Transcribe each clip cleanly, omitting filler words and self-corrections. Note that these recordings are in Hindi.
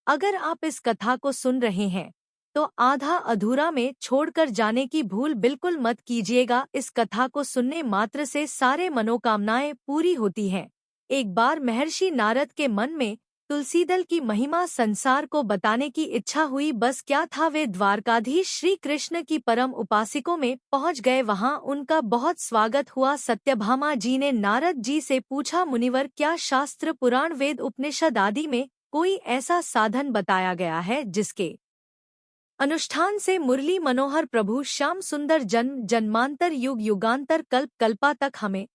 अगर आप इस कथा को सुन रहे हैं तो आधा अधूरा में छोड़कर जाने की भूल बिल्कुल मत कीजिएगा। इस कथा को सुनने मात्र से सारे मनोकामनाएं पूरी होती हैं। एक बार महर्षि नारद के मन में तुलसीदल की महिमा संसार को बताने की इच्छा हुई। बस क्या था, वे द्वारकाधीश श्री कृष्ण की परम उपासिकों में पहुंच गए। वहां उनका बहुत स्वागत हुआ। सत्यभामा जी ने नारद जी से पूछा, मुनिवर, क्या शास्त्र, पुराण, वेद, उपनिषद आदि में कोई ऐसा साधन बताया गया है जिसके अनुष्ठान से मुरली मनोहर प्रभु श्याम सुंदर जन्म जन्मांतर युग युगांतर कल्प कल्पा तक हमें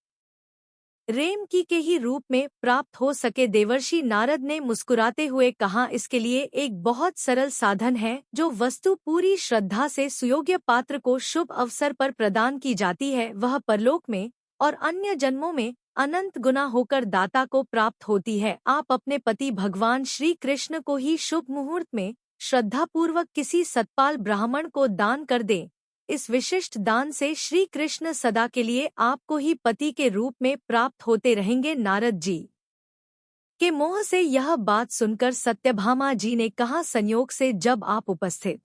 रेम की के ही रूप में प्राप्त हो सके? देवर्षि नारद ने मुस्कुराते हुए कहा, इसके लिए एक बहुत सरल साधन है। जो वस्तु पूरी श्रद्धा से सुयोग्य पात्र को शुभ अवसर पर प्रदान की जाती है, वह परलोक में और अन्य जन्मों में अनंत गुना होकर दाता को प्राप्त होती है। आप अपने पति भगवान श्री कृष्ण को ही शुभ मुहूर्त में श्रद्धापूर्वक किसी सतपाल ब्राह्मण को दान कर दें। इस विशिष्ट दान से श्री कृष्ण सदा के लिए आपको ही पति के रूप में प्राप्त होते रहेंगे। नारद जी के मुंह से यह बात सुनकर सत्यभामा जी ने कहा, संयोग से जब आप उपस्थित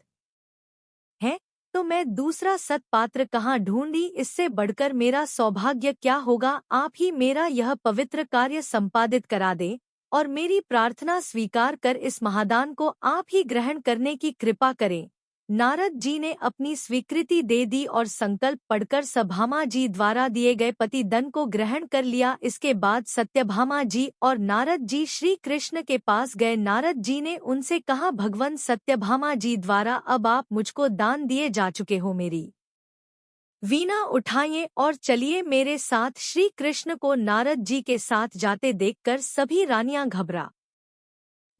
हैं तो मैं दूसरा सत्पात्र कहाँ ढूंढी? इससे बढ़कर मेरा सौभाग्य क्या होगा? आप ही मेरा यह पवित्र कार्य संपादित करा दें और मेरी प्रार्थना स्वीकार कर इस महादान को आप ही ग्रहण करने की कृपा करें। नारद जी ने अपनी स्वीकृति दे दी और संकल्प पढ़कर सभामा जी द्वारा दिए गए पति धन को ग्रहण कर लिया। इसके बाद सत्यभामा जी और नारद जी श्री कृष्ण के पास गए। नारद जी ने उनसे कहा, भगवान सत्यभामा जी द्वारा अब आप मुझको दान दिए जा चुके हो, मेरी वीणा उठाइए और चलिए मेरे साथ। श्री कृष्ण को नारद जी के साथ जाते देखकर सभी रानियां घबरा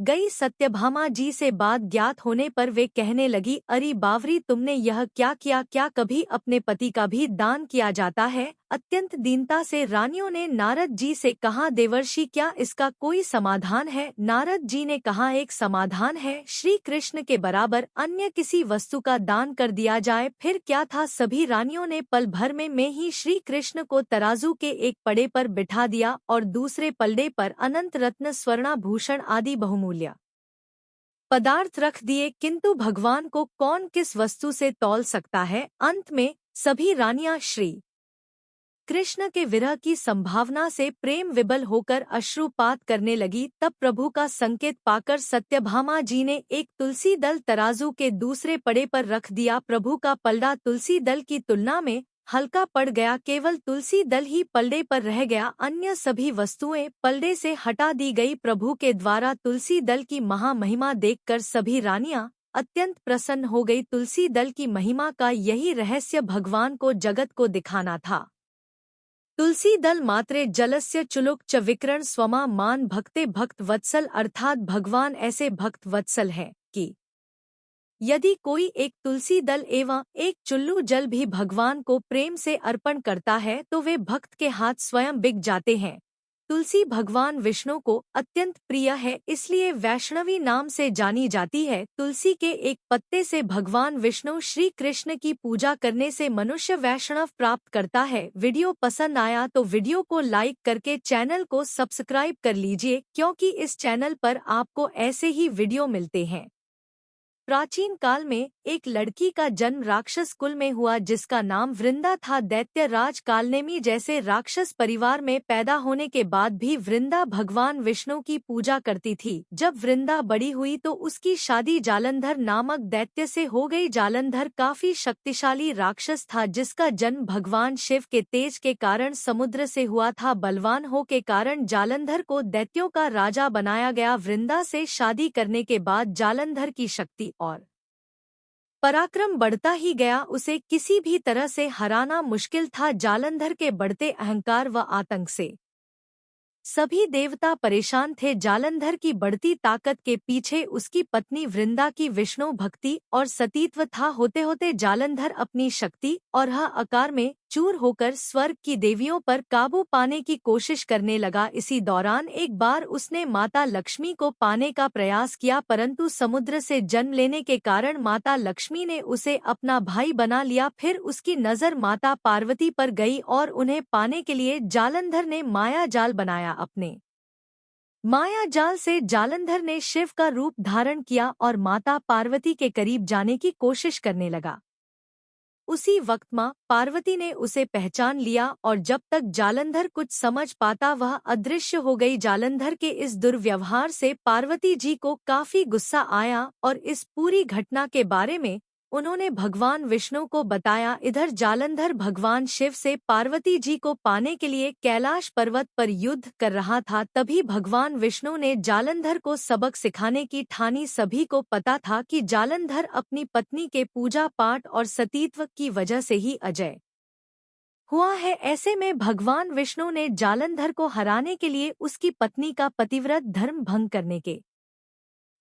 गई। सत्यभामा जी से बात ज्ञात होने पर वे कहने लगी, अरे बावरी, तुमने यह क्या किया? क्या कभी अपने पति का भी दान किया जाता है? अत्यंत दीनता से रानियों ने नारद जी से कहा, देवर्षि, क्या इसका कोई समाधान है? नारद जी ने कहा, एक समाधान है, श्री कृष्ण के बराबर अन्य किसी वस्तु का दान कर दिया जाए। फिर क्या था, सभी रानियों ने पल भर में ही श्री कृष्ण को तराजू के एक पड़े पर बिठा दिया और दूसरे पलड़े पर अनंत रत्न, स्वर्णाभूषण आदि बहुमूल्य पदार्थ रख दिए। किंतु भगवान को कौन किस वस्तु से तौल सकता है? अंत में सभी रानियां श्री कृष्ण के विरह की संभावना से प्रेम विबल होकर अश्रुपात करने लगी। तब प्रभु का संकेत पाकर सत्यभामा जी ने एक तुलसी दल तराजू के दूसरे पड़े पर रख दिया। प्रभु का पलड़ा तुलसी दल की तुलना में हल्का पड़ गया। केवल तुलसी दल ही पलड़े पर रह गया, अन्य सभी वस्तुएं पलड़े से हटा दी गई। प्रभु के द्वारा तुलसी दल की महामहिमा देखकर सभी रानियां अत्यंत प्रसन्न हो गई। तुलसी दल की महिमा का यही रहस्य भगवान को जगत को दिखाना था। तुलसी दल मात्रे जलस्य चुलुक च विकरण स्वमा मान भक्ते भक्त वत्सल, अर्थात भगवान ऐसे भक्त वत्सल है कि यदि कोई एक तुलसी दल एवं एक चुल्लू जल भी भगवान को प्रेम से अर्पण करता है तो वे भक्त के हाथ स्वयं बिक जाते हैं। तुलसी भगवान विष्णु को अत्यंत प्रिय है, इसलिए वैष्णवी नाम से जानी जाती है। तुलसी के एक पत्ते से भगवान विष्णु श्री कृष्ण की पूजा करने से मनुष्य वैष्णव प्राप्त करता है। वीडियो पसंद आया तो वीडियो को लाइक करके चैनल को सब्सक्राइब कर लीजिए, क्योंकि इस चैनल पर आपको ऐसे ही वीडियो मिलते हैं। प्राचीन काल में एक लड़की का जन्म राक्षस कुल में हुआ जिसका नाम वृंदा था। दैत्य राज कालनेमी जैसे राक्षस परिवार में पैदा होने के बाद भी वृंदा भगवान विष्णु की पूजा करती थी। जब वृंदा बड़ी हुई तो उसकी शादी जालंधर नामक दैत्य से हो गई। जालंधर काफी शक्तिशाली राक्षस था जिसका जन्म भगवान शिव के तेज के कारण समुद्र से हुआ था। बलवान हो के कारण जालंधर को दैत्यों का राजा बनाया गया। वृंदा से शादी करने के बाद जालंधर की शक्ति और पराक्रम बढ़ता ही गया, उसे किसी भी तरह से हराना मुश्किल था। जालंधर के बढ़ते अहंकार व आतंक से सभी देवता परेशान थे। जालंधर की बढ़ती ताकत के पीछे उसकी पत्नी वृंदा की विष्णु भक्ति और सतीत्व था। होते होते जालंधर अपनी शक्ति और आकार में चूर होकर स्वर्ग की देवियों पर काबू पाने की कोशिश करने लगा। इसी दौरान एक बार उसने माता लक्ष्मी को पाने का प्रयास किया, परंतु समुद्र से जन्म लेने के कारण माता लक्ष्मी ने उसे अपना भाई बना लिया। फिर उसकी नजर माता पार्वती पर गई और उन्हें पाने के लिए जालंधर ने माया जाल बनाया। अपने माया जाल से जालंधर ने शिव का रूप धारण किया और माता पार्वती के करीब जाने की कोशिश करने लगा। उसी वक्त माँ पार्वती ने उसे पहचान लिया और जब तक जालंधर कुछ समझ पाता वह अदृश्य हो गई। जालंधर के इस दुर्व्यवहार से पार्वती जी को काफी गुस्सा आया और इस पूरी घटना के बारे में उन्होंने भगवान विष्णु को बताया। इधर जालंधर भगवान शिव से पार्वती जी को पाने के लिए कैलाश पर्वत पर युद्ध कर रहा था। तभी भगवान विष्णु ने जालंधर को सबक सिखाने की ठानी। सभी को पता था कि जालंधर अपनी पत्नी के पूजा पाठ और सतीत्व की वजह से ही अजय हुआ है। ऐसे में भगवान विष्णु ने जालंधर को हराने के लिए उसकी पत्नी का पतिव्रत धर्म भंग करने के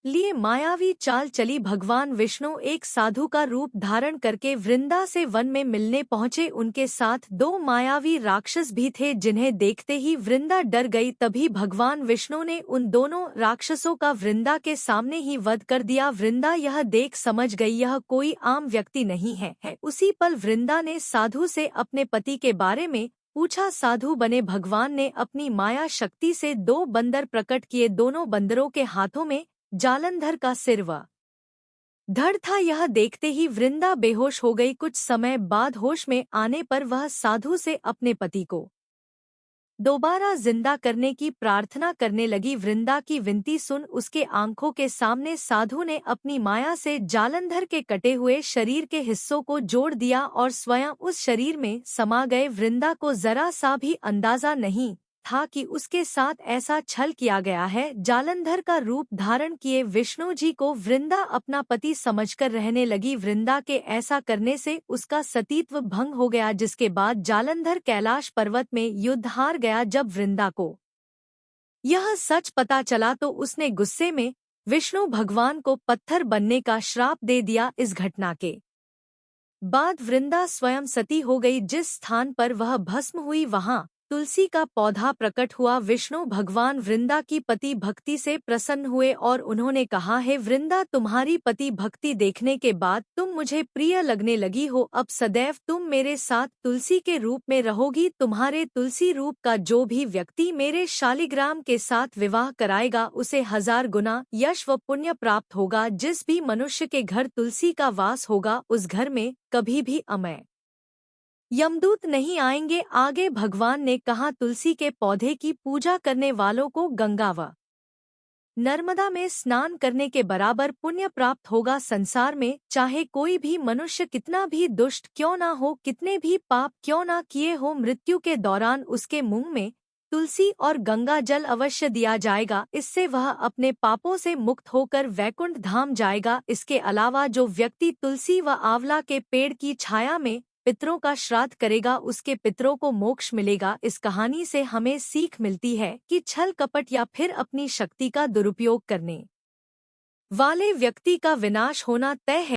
लिए मायावी चाल चली। भगवान विष्णु एक साधु का रूप धारण करके वृंदा से वन में मिलने पहुंचे। उनके साथ दो मायावी राक्षस भी थे जिन्हें देखते ही वृंदा डर गई। तभी भगवान विष्णु ने उन दोनों राक्षसों का वृंदा के सामने ही वध कर दिया। वृंदा यह देख समझ गई यह कोई आम व्यक्ति नहीं है। उसी पल वृंदा ने साधु से अपने पति के बारे में पूछा। साधु बने भगवान ने अपनी माया शक्ति से दो बंदर प्रकट किए। दोनों बंदरों के हाथों में जालंधर का सिर व धड़ था। यह देखते ही वृंदा बेहोश हो गई। कुछ समय बाद होश में आने पर वह साधु से अपने पति को दोबारा जिंदा करने की प्रार्थना करने लगी। वृंदा की विनती सुन उसके आंखों के सामने साधु ने अपनी माया से जालंधर के कटे हुए शरीर के हिस्सों को जोड़ दिया और स्वयं उस शरीर में समा गए। वृंदा को जरा सा भी अंदाजा नहीं था कि उसके साथ ऐसा छल किया गया है। जालंधर का रूप धारण किए विष्णु जी को वृंदा अपना पति समझकर रहने लगी। वृंदा के ऐसा करने से उसका सतीत्व भंग हो गया जिसके बाद जालंधर कैलाश पर्वत में युद्ध हार गया। जब वृंदा को यह सच पता चला तो उसने गुस्से में विष्णु भगवान को पत्थर बनने का श्राप दे दिया। इस घटना के बाद वृंदा स्वयं सती हो गई। जिस स्थान पर वह भस्म हुई वहां तुलसी का पौधा प्रकट हुआ। विष्णु भगवान वृंदा की पति भक्ति से प्रसन्न हुए और उन्होंने कहा, हे वृंदा, तुम्हारी पति भक्ति देखने के बाद तुम मुझे प्रिय लगने लगी हो। अब सदैव तुम मेरे साथ तुलसी के रूप में रहोगी। तुम्हारे तुलसी रूप का जो भी व्यक्ति मेरे शालिग्राम के साथ विवाह कराएगा उसे 1000 गुना यश व पुण्य प्राप्त होगा। जिस भी मनुष्य के घर तुलसी का वास होगा उस घर में कभी भी अमय यमदूत नहीं आएंगे। आगे भगवान ने कहा, तुलसी के पौधे की पूजा करने वालों को गंगा व नर्मदा में स्नान करने के बराबर पुण्य प्राप्त होगा। संसार में चाहे कोई भी मनुष्य कितना भी दुष्ट क्यों ना हो, कितने भी पाप क्यों ना किए हो, मृत्यु के दौरान उसके मुंह में तुलसी और गंगा जल अवश्य दिया जाएगा। इससे वह अपने पापों से मुक्त होकर वैकुंठ धाम जाएगा। इसके अलावा जो व्यक्ति तुलसी व आंवला के पेड़ की छाया में पितरों का श्राद्ध करेगा उसके पितरों को मोक्ष मिलेगा। इस कहानी से हमें सीख मिलती है कि छल कपट या फिर अपनी शक्ति का दुरुपयोग करने वाले व्यक्ति का विनाश होना तय है।